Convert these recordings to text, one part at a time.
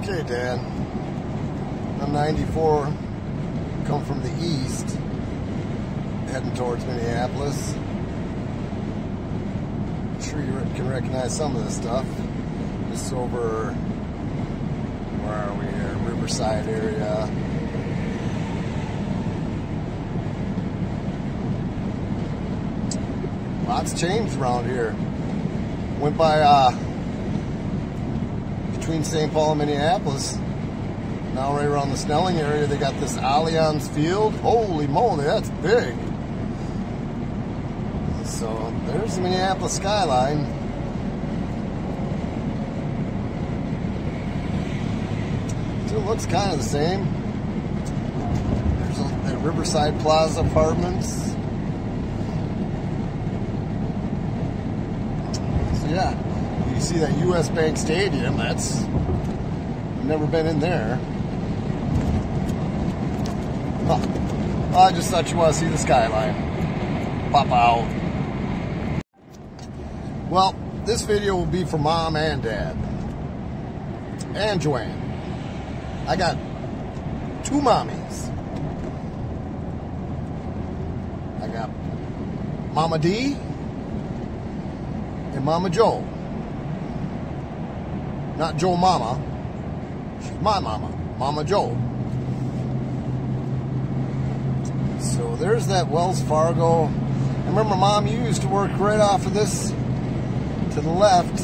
Okay, Dad. I'm 94, come from the east, heading towards Minneapolis. I'm sure you can recognize some of this stuff. This over, where are we here? Riverside area. Lots changed around here. Went by between St. Paul and Minneapolis. Now right around the Snelling area, they got this Allianz Field. Holy moly, that's big. So there's the Minneapolis skyline. Still looks kind of the same. There's the Riverside Plaza Apartments. So yeah, you see that US Bank Stadium. That's, I've never been in there. Huh. I just thought you want to see the skyline. Pop out. Well, this video will be for Mom and Dad. And Joanne. I got two mommies. I got Mama D and Mama Joe. Not Joe Mama. She's my mama. Mama Joe. So there's that Wells Fargo. I remember, Mom, you used to work right off of this to the left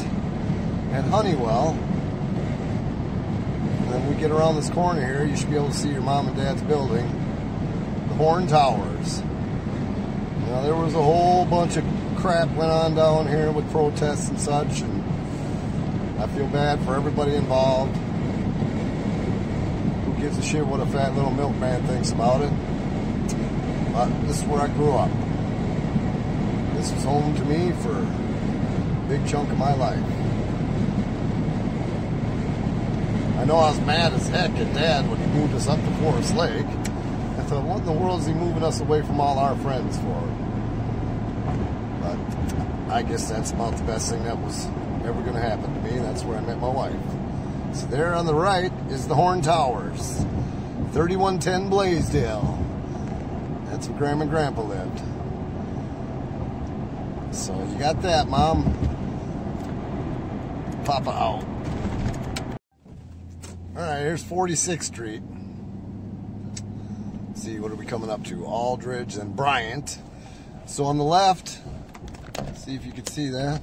at Honeywell. And then we get around this corner here, you should be able to see your mom and dad's building, the Horn Towers. Now, there was a whole bunch of crap went on down here with protests and such, and I feel bad for everybody involved. Who gives a shit what a fat little milkman thinks about it? But this is where I grew up. This was home to me for a big chunk of my life. I know I was mad as heck at Dad when he moved us up to Forest Lake. I thought, what in the world is he moving us away from all our friends for? But I guess that's about the best thing that was ever going to happen to me. That's where I met my wife. So there on the right is the Horn Towers. 3110 Blaisdell. That's where Grandma and Grandpa lived. So you got that, Mom. Papa out. Alright, here's 46th Street. Let's see, what are we coming up to? Aldridge and Bryant. So on the left, see if you can see that.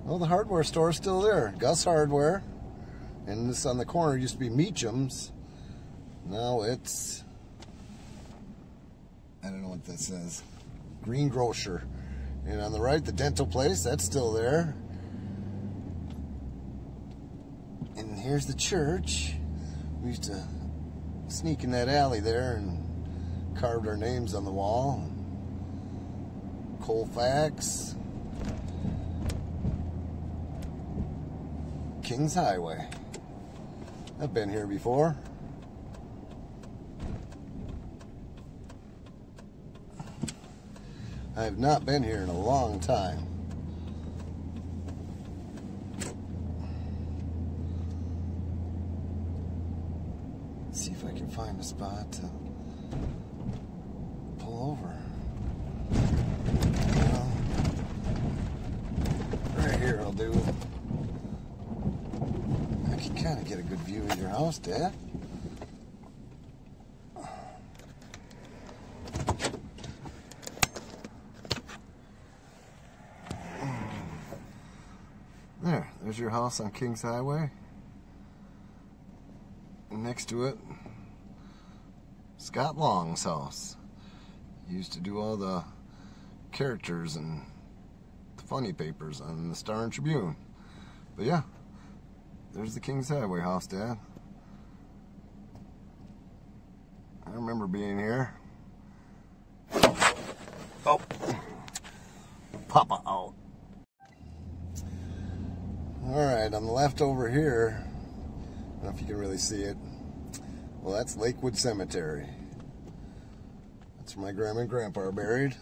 Oh, the hardware store is still there. Gus Hardware. And this on the corner used to be Meacham's. Now it's, I don't know what that says. Green Grocer. And on the right, the dental place, that's still there. And here's the church. We used to sneak in that alley there and carved our names on the wall. Colfax. Kings Highway. I've been here before. I have not been here in a long time. Let's see if I can find a spot to pull over. Well, right here I'll do. I can kind of get a good view of your house, Dad. There's your house on Kings Highway. And next to it, Scott Long's house. He used to do all the characters and the funny papers on the Star and Tribune. But yeah, there's the Kings Highway house, Dad. I remember being here. Oh, Papa out. Alright, on the left over here, I don't know if you can really see it. Well, that's Lakewood Cemetery. That's where my grandma and grandpa are buried.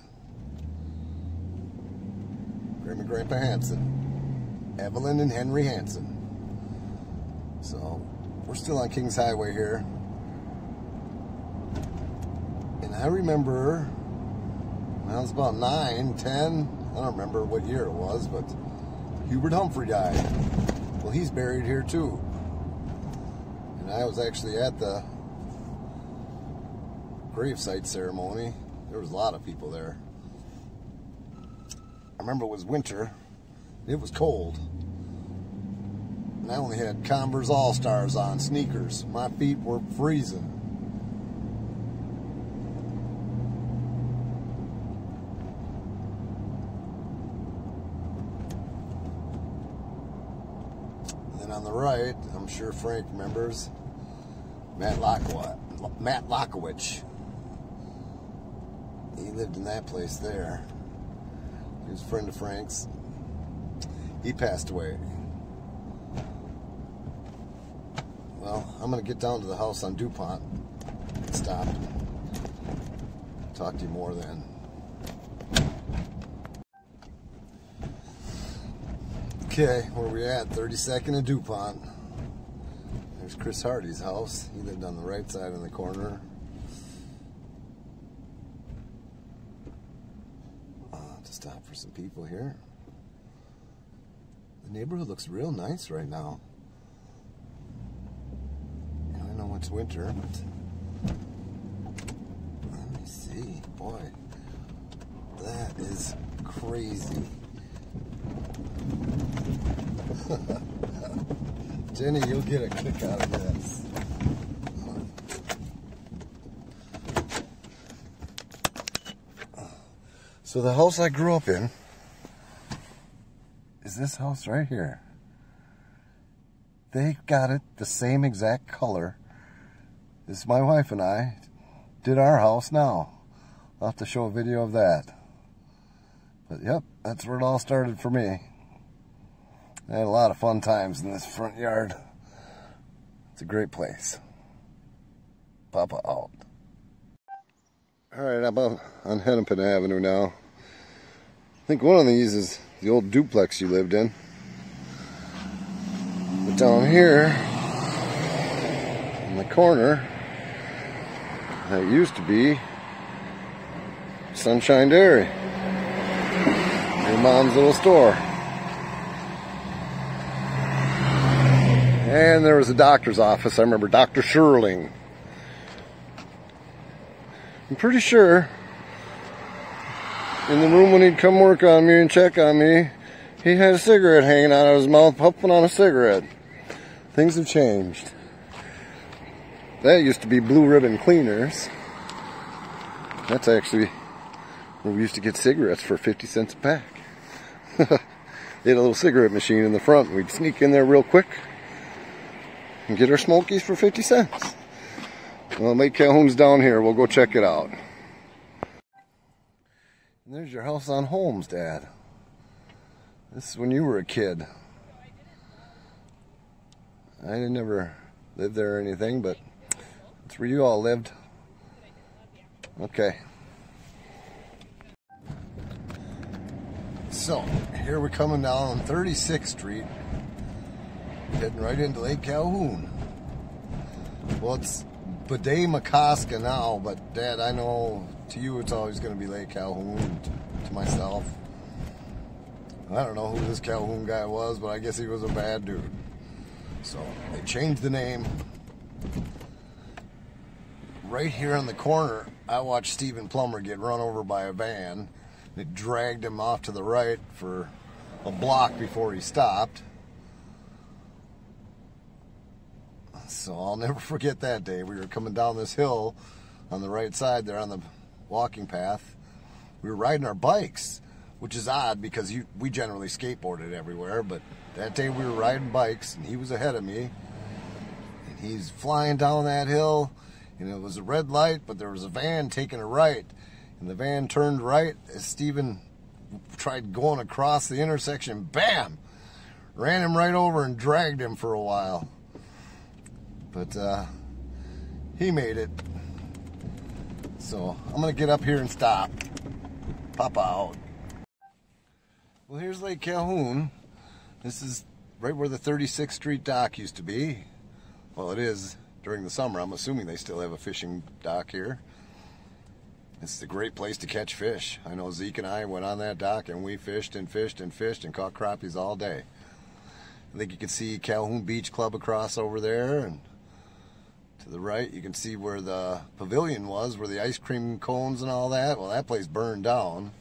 Grandma and Grandpa Hansen. Evelyn and Henry Hansen. So we're still on Kings Highway here. And I remember when I was about 9, 10, I don't remember what year it was, but Hubert Humphrey died. Well, he's buried here too. And I was actually at the gravesite ceremony. There was a lot of people there. I remember it was winter. It was cold. And I only had Converse All-Stars on, sneakers. My feet were freezing. And then on the right, I'm sure Frank remembers, Matt Lockowich. He lived in that place there. He was a friend of Frank's. He passed away. Well, I'm going to get down to the house on DuPont and stop. Talk to you more then. Okay, where we at? 32nd and DuPont. There's Chris Hardy's house. He lived on the right side in the corner. To stop for some people here. The neighborhood looks real nice right now. I know it's winter, but let me see. Boy, that is crazy. Jenny, you'll get a kick out of this. So the house I grew up in is this house right here. They got it the same exact color as my wife and I did our house now. I'll have to show a video of that. But yep, that's where it all started for me. I had a lot of fun times in this front yard. It's a great place. Papa out. Alright, I'm on Hennepin Avenue now. I think one of these is the old duplex you lived in. But down here, in the corner, that used to be Sunshine Dairy. Your mom's little store. And there was a doctor's office. I remember Dr. Sherling. I'm pretty sure in the room when he'd come work on me and check on me, he had a cigarette hanging out of his mouth, puffing on a cigarette. Things have changed. That used to be Blue Ribbon Cleaners. That's actually where we used to get cigarettes for 50 cents a pack. They had a little cigarette machine in the front. We'd sneak in there real quick and get our smokies for 50 cents. Well, Lake Calhoun's down here. We'll go check it out. And there's your house on Holmes, Dad. This is when you were a kid. I never lived there or anything, but that's where you all lived. Okay. So, here we're coming down on 36th Street, heading right into Lake Calhoun. Well, it's Bidet Makaska now, but Dad, I know to you it's always going to be Lake Calhoun. To myself, I don't know who this Calhoun guy was, but I guess he was a bad dude. So they changed the name. Right here on the corner, I watched Stephen Plummer get run over by a van. It dragged him off to the right for a block before he stopped. So I'll never forget that day. We were coming down this hill on the right side there on the walking path. We were riding our bikes, which is odd because we generally skateboarded everywhere, but that day we were riding bikes and he was ahead of me. And he's flying down that hill and it was a red light, but there was a van taking a right. And the van turned right as Stephen tried going across the intersection. Bam! Ran him right over and dragged him for a while. But he made it. So I'm going to get up here and stop. Pop out. Well, here's Lake Calhoun. This is right where the 36th Street dock used to be. Well, it is during the summer. I'm assuming they still have a fishing dock here. It's a great place to catch fish. I know Zeke and I went on that dock and we fished and fished and fished and caught crappies all day. I think you can see Calhoun Beach Club across over there, and to the right you can see where the pavilion was, where the ice cream cones and all that. Well, that place burned down.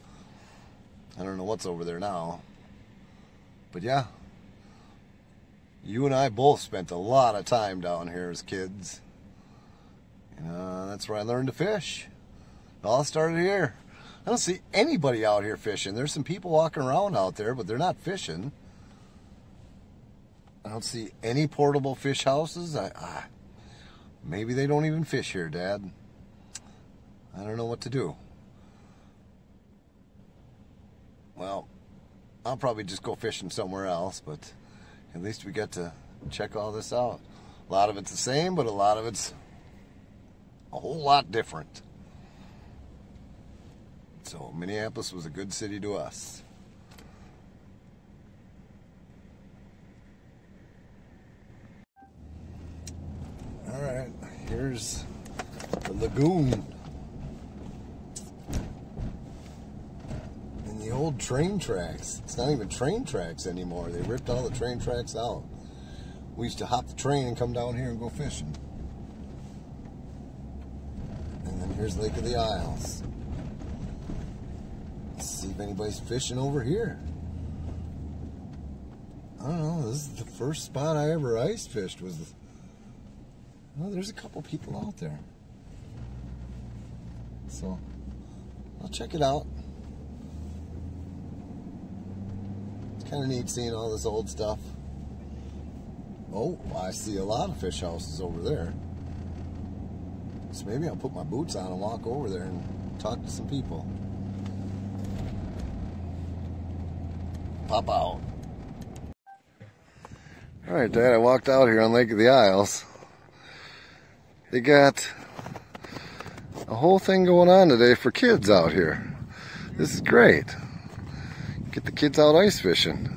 I don't know what's over there now. But yeah, you and I both spent a lot of time down here as kids. That's where I learned to fish. It all started here. I don't see anybody out here fishing. There's some people walking around out there, but they're not fishing. I don't see any portable fish houses. Maybe they don't even fish here, Dad. I don't know what to do. Well, I'll probably just go fishing somewhere else, but at least we get to check all this out. A lot of it's the same, but a lot of it's a whole lot different. So Minneapolis was a good city to us. All right, here's the lagoon. And the old train tracks. It's not even train tracks anymore. They ripped all the train tracks out. We used to hop the train and come down here and go fishing. And then here's Lake of the Isles. Let's see if anybody's fishing over here. I don't know, this is the first spot I ever ice fished. Well, there's a couple people out there. So, I'll check it out. It's kind of neat seeing all this old stuff. Oh, I see a lot of fish houses over there. So maybe I'll put my boots on and walk over there and talk to some people. Pop out. Alright, Dad, I walked out here on Lake of the Isles. They got a whole thing going on today for kids out here. This is great. Get the kids out ice fishing.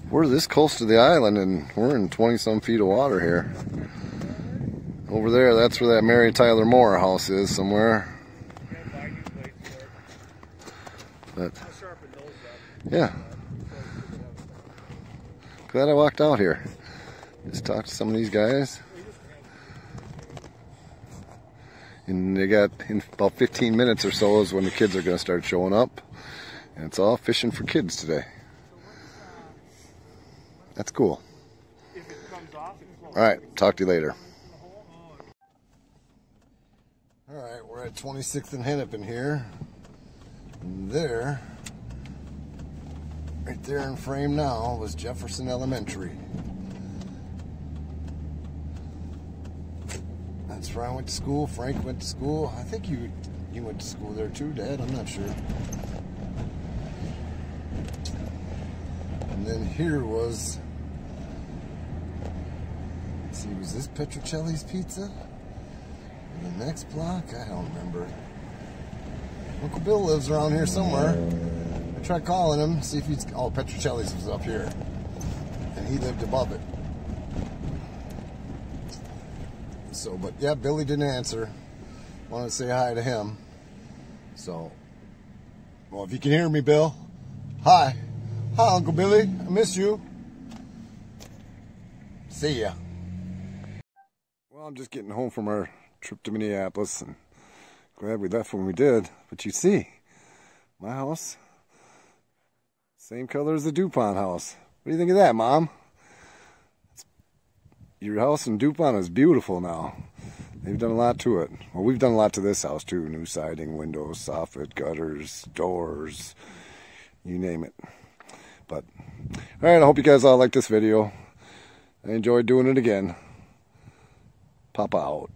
We're this close to the island and we're in 20-some feet of water here. Over there, that's where that Mary Tyler Moore house is somewhere. But, yeah. Glad I walked out here. Just talked to some of these guys. And they got, in about 15 minutes or so is when the kids are going to start showing up. And it's all fishing for kids today. That's cool. Alright, talk to you later. Alright, we're at 26th and Hennepin here. And there, right there in frame now, was Jefferson Elementary. That's where I went to school. Frank went to school. I think you went to school there too, Dad. I'm not sure. And then here was, let's see, was this Petrocelli's Pizza? And the next block? I don't remember. Uncle Bill lives around here somewhere. I tried calling him, see if he's, oh, Petrocelli's was up here. And he lived above it. So, but yeah, Billy didn't answer. Wanted to say hi to him. So, well, if you can hear me, Bill, hi. Hi, Uncle Billy. I miss you. See ya. Well, I'm just getting home from our trip to Minneapolis, and glad we left when we did. But you see, my house, same color as the DuPont house. What do you think of that, Mom? Your house in DuPont is beautiful now. They've done a lot to it. Well, we've done a lot to this house too. New siding, windows, soffit, gutters, doors, you name it. But, alright, I hope you guys all like this video. I enjoyed doing it again. Pop out.